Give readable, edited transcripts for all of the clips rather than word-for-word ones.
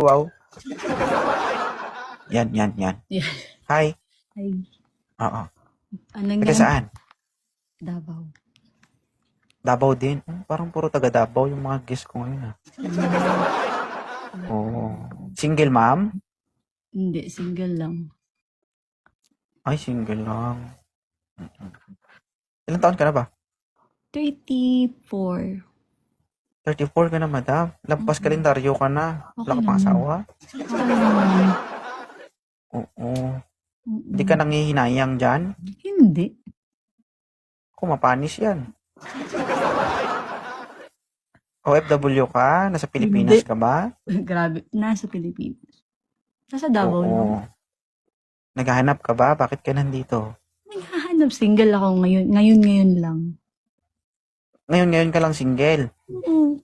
wow. Yan. Yeah. Hi. Ay, Oo. anong Taga yan? saan? Davao. Davao din. Parang puro taga Davao yung mga guest ko ngayon. Oo. Single ma'am? Hindi, single lang. Ay, single lang. Ilang taon ka na ba? 34. 34 ka na, madam. Lampas kalendaryo ka na. Okay Wala ka pang naman. asawa? Okay naman. Oo. Hindi ka nangihinayang dyan? Hindi. Kumapanis yan. OFW ka? Nasa Pilipinas Hindi. ka ba? Grabe. Nasa Pilipinas. Nasa Davao lang. Oo. Naghahanap ka ba? Bakit ka nandito? Naghahanap. Single ako ngayon. Ngayon lang. Ngayon ka lang single. Oo.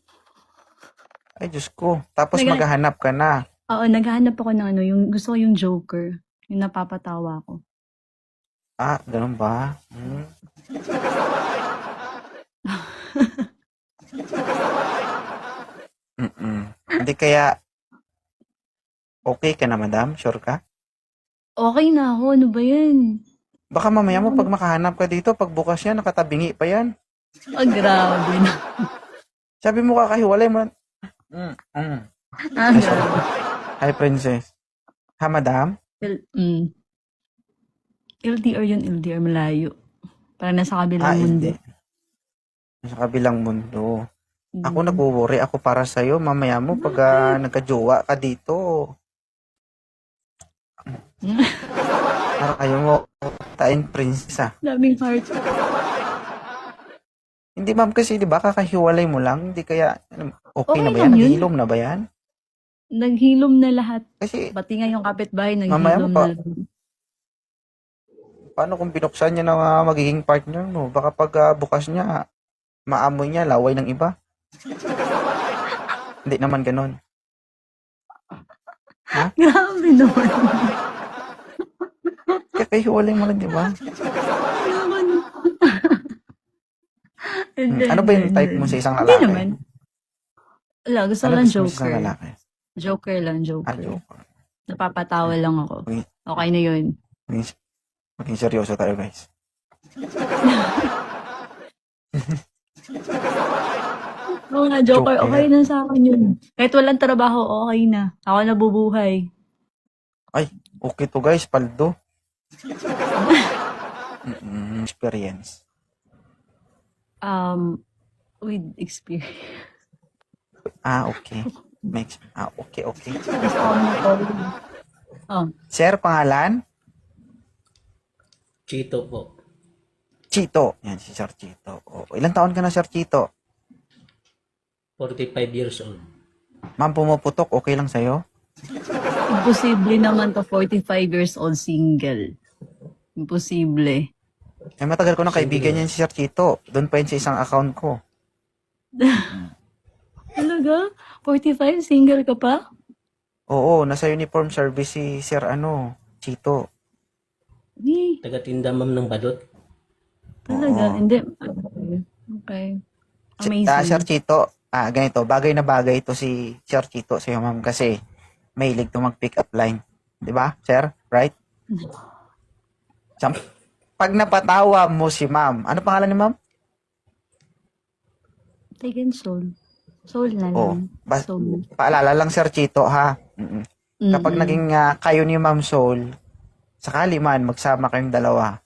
Ay, Diyos ko. Tapos Nagha- maghahanap ka na. Oo, naghahanap ako ng yung gusto ko yung Joker. Yung napapatawa ko. Ah, ganun ba? Hindi kaya okay ka na, madam? Sure ka? Okay na ako. Ano ba yan? Baka mamaya mo pag makahanap ka dito, pag bukas yan, nakatabingi pa yan. Grabe na. Sabi mo kakahiwalay mo. Grabe. Hi, princess. Ha, madam? LDR yun, LDR. Malayo. Parang nasa kabilang mundo. Hindi. Sa kabilang mundo. Ako nag-worry ako para sa'yo. Mamaya mo pag nagka-jowa ka dito. Para kayo mo tain prinsesa. Daming heart. Hindi ma'am kasi 'di ba kakahiwalay mo lang, hindi kaya okay na ba Okay yan? lang yun. Naghilom na ba yan? Naghilom na lahat. Kasi Pati nga yung kapitbahay, mamaya mo naghilom pa, na. paano kung binuksan niya na magiging partner mo? Baka pag bukas niya, maamoy niya, laway ng iba. Hindi naman ganun. Grabe naman. Kakahiwalay mo lang, di ba? Ano ba yung type mo sa isang Hindi lalaki? naman. Wala, gusto ko Ano lang gusto mo sa isang Joker. lalaki? Joker lang, Joker. Joker. Napapatawa lang ako. Okay. Okay na yun. Maging seryoso tayo, guys. Oo nga, Joker. Joker. Okay na sa akin yun. Kahit walang trabaho, okay na. Ako nabubuhay. Ay, okay to guys, paldo. Experience. With experience. Okay. Okay. Oh, Sir, pangalan? Chito po. Chito. Yan, si Sir Chito. Ilang taon ka na, Sir Chito? 45 years old. Ma'am, pumuputok, okay lang sa'yo? imposible naman to 45 years old single. Imposible. Matagal ko na kaibigan yan si Sir Chito. Doon pa yun sa isang account ko. Talaga? 45? Single ka pa? Oo, nasa uniform service si Sir Chito. Hindi. Taga-tinda ma'am ng badot. Talaga? Oo. Hindi. Okay. Amazing. Sir Chito, ganito, bagay na bagay ito si Sir Chito sa'yo, ma'am, kasi mahilig to mag-pick up line. Di ba, sir? Right? Pag napatawa mo si ma'am, ano pangalan ni ma'am? Taken soul. Soul na Oh, lang. Soul. paalala lang, Sir Chito, ha? Kapag naging kayo ni Ma'am Soul, sakali man magsama kayong dalawa,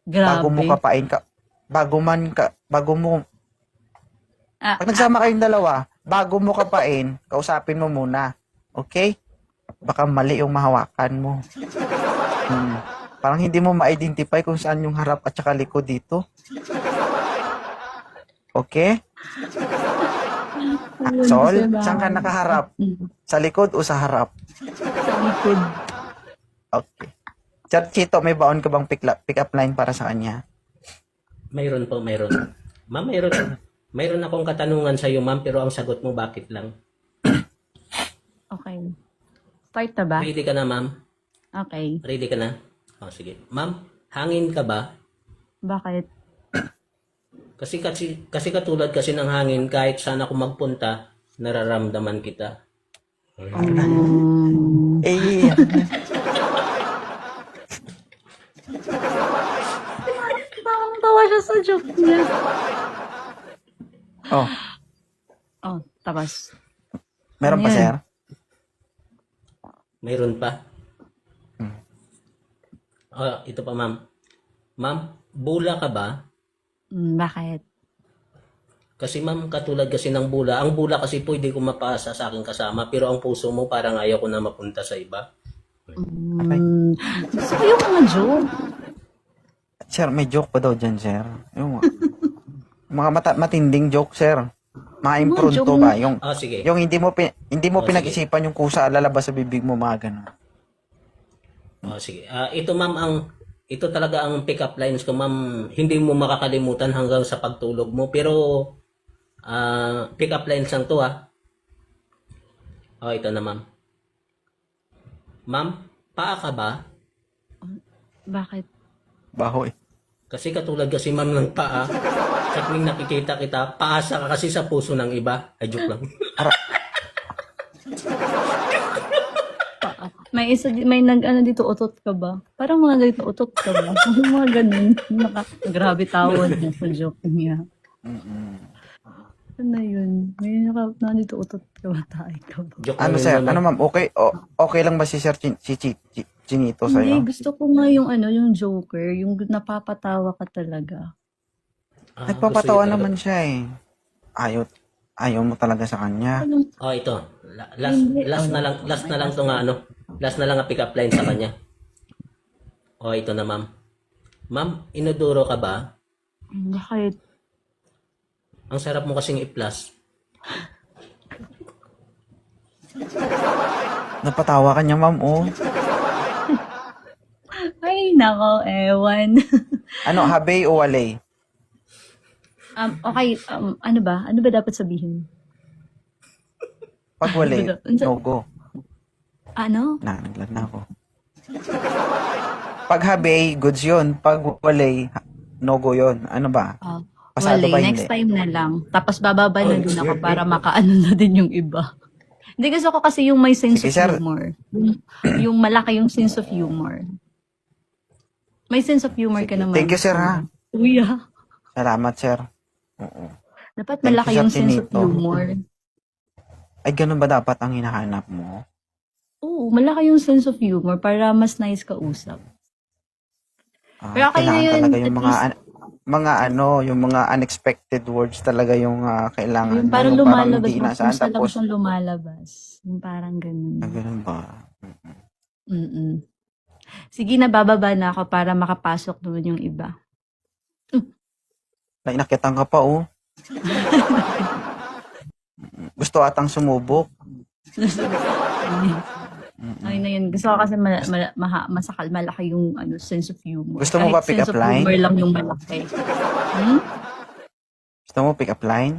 bago mo Grabe. kapain ka, pag nagsama kayong dalawa, bago mo kapain, kausapin mo muna. Okay? Baka mali yung mahawakan mo. Parang hindi mo ma-identify kung saan yung harap at saka likod dito. Okay? Sol, saan ka nakaharap? Sa likod o sa harap? Sa likod. Okay. Sir Chito, may baon ka bang pick up line para sa kanya? Mayroon po, mayroon. Ma'am, mayroon akong katanungan sa iyo, ma'am, pero ang sagot mo bakit lang? Okay. Start na ba? Ready ka na, ma'am? Okay. Ready ka na? Sige. Ma'am, hangin ka ba? Bakit? Kasi katulad kasi ng hangin, kahit saan ako magpunta, nararamdaman kita. Eh, Parang tawa siya sa joke niya. oh, Oh, tapos. meron Ano pa, yun? sir? Mayroon pa. Ito pa, ma'am. Ma'am, bula ka ba? Bakit? Kasi ma'am, katulad kasi ng bula. Ang bula kasi pwede ko mapasa sa aking kasama, pero ang puso mo parang ayaw ko na mapunta sa iba. Gusto ko yung mga joke. Sir, may joke pa daw dyan, sir. Yung mga matinding joke, sir. Mga impronto joke. ba? Yung, Sige. yung hindi mo Sige. pinag-isipan yung kusa lalabas sa bibig mo, mga ganun. Sige. Ito ma'am, ito talaga ang pick-up lines ko, ma'am. Hindi mo makakalimutan hanggang sa pagtulog mo. Pero, pick-up lines lang to, ha. Ito na, ma'am. Ma'am, paa ka ba? Bakit? Baho eh. Kasi katulad kasi ma'am ng paa, sa tuwing nakikita kita, paasa ka kasi sa puso ng iba. Ay, joke lang. May nag-ano dito, utot ka ba? Parang mga ganito, utot ka ba? Mga ganun. Grabe tawad niya sa joke niya. Ano yun? May nandito, utot ka ba? Tayo ka ba? Joke Ano, lang yun, sir? ma'am. Ano, ma'am? Okay, okay lang ba si Sir Chinito sa'yo? Hindi, gusto ko nga yung ano, yung Joker, yung napapatawa ka talaga. Nagpapatawa gusto niyo naman siya eh. Ayaw mo talaga sa kanya. Anong, ito. Last na lang to nga ano. Last na lang ang pick-up line sa kanya. Ito na, ma'am. Ma'am, inodoro ka ba? bakit? Ang sarap mo kasing i-plus. Napatawa ka niya, ma'am, oh. Ay, nako, ewan. Ano, habay o walay? Okay, ano ba? Ano ba dapat sabihin? Pag walay, no go. Ano? Naglag na ako. Pag habay, goods yun. Pag walay, no go yun. Ano ba? Pasado Wala, ba next hindi? time na lang. Tapos bababa na din ako para makaano na din yung iba. Hindi, gusto ko kasi yung may sense Sige, of sir. humor. Yung malaki yung sense of humor. May sense of humor ka Sige. naman. Thank you, sir, ha? Kuya. Salamat, sir. Oo. Dapat Thank malaki you, yung Sir sense of Chinito. humor. Ay, ganun ba dapat ang hinahanap mo? Oo, malaki yung sense of humor para mas nice ka usap. Pero okay na Kailangan yun, talaga yung at mga least- yung mga unexpected words talaga yung kailangan Yung mo. parang Yung parang lumalabas, hindi inaasahan basta lang tapos siyang lumalabas. Yung parang ganun. ganun ba? Mm-mm. Sige, nabababa na ako para makapasok doon yung iba. Nainakitan ka pa, oh. Gusto atang sumubok. Ay na yun. Gusto ko kasi masakal, malaki yung ano, sense of humor. Gusto mo ba Kahit pick sense up of line? humor lang yung malaki. Hmm? Gusto mo pick up line?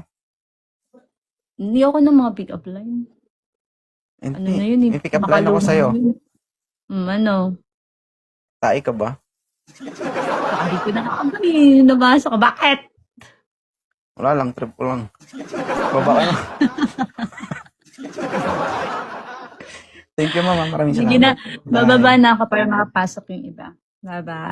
Hindi ako ng mga pick-up line. Ano Hindi. na yun? May pick up line ako Makaluma sa'yo. yun. Ano? Tae ka ba? Sabi ko na kami. Nabasa ko. Bakit? Wala lang, trip ko lang. Baba ka na. Thank you, mama. Maraming Sige na. salamat. Bye. Bababa na ako para makapasok yung iba. Bye-bye.